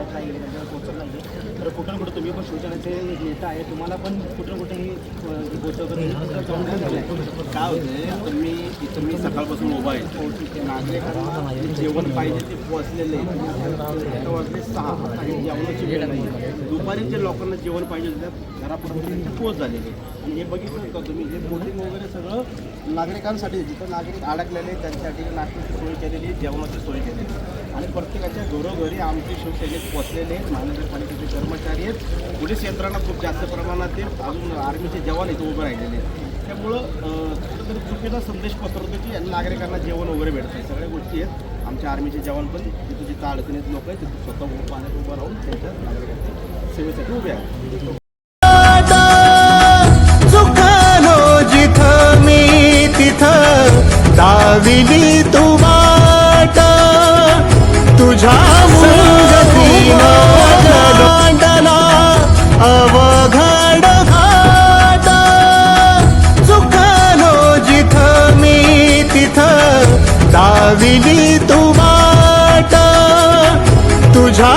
जात नाही त्यांच्यावर पोहोचत नाही तर कुठं कुठं तुम्ही पण शिवसेनेचे नेता आहे तुम्हाला पण कुठं कुठेही पोहोचवतं काय होते तर मी सकाळपासून उभा आहे नागरिकांना जेवण पाहिजे ते पोचलेले आता वाजले 6 आणि जेवणाची वेळ नाही दुपारी जे लोकांना जेवण पाहिजे होतं घरापर्यंत त्यांची पोच झालेली आणि हे बघितलं का तुम्ही हे बोटिंग वगैरे सगळं नागरिकांसाठी जिथं नागरिक अडकलेले त्यांच्यासाठी नाश्त्याची सोय केलेली जेवणाची सोय केलेली आणि प्रत्येकाच्या घरोघरी आमचे शिवसैनिक पोचलेले आहेत महानगरपालिकेचे कर्मचारी आहेत पोलीस यंत्रणा खूप जास्त प्रमाणात आहेत अजून आर्मीचे जवान इथे उभे राहिलेले आहेत त्यामुळं कुठंतरी चुकीचा संदेश पसरवतो की यांना नागरिकांना जेवण वगैरे भेटतं सगळ्या गोष्टी आहेत आमच्या आर्मीचे जवान पण तिथं जिथं अडचणीत लोक आहेत तिथं स्वतः पाण्यात उभं राहून त्यांच्या नागरिकांच्या सेवेसाठी उभे आहेत जिथं मी तिथं दाविली तू वाट तुझ्या मुंगतीला अवघड घाट चुकलो जिथं मी तिथं दाविली तू वाट तुझ्या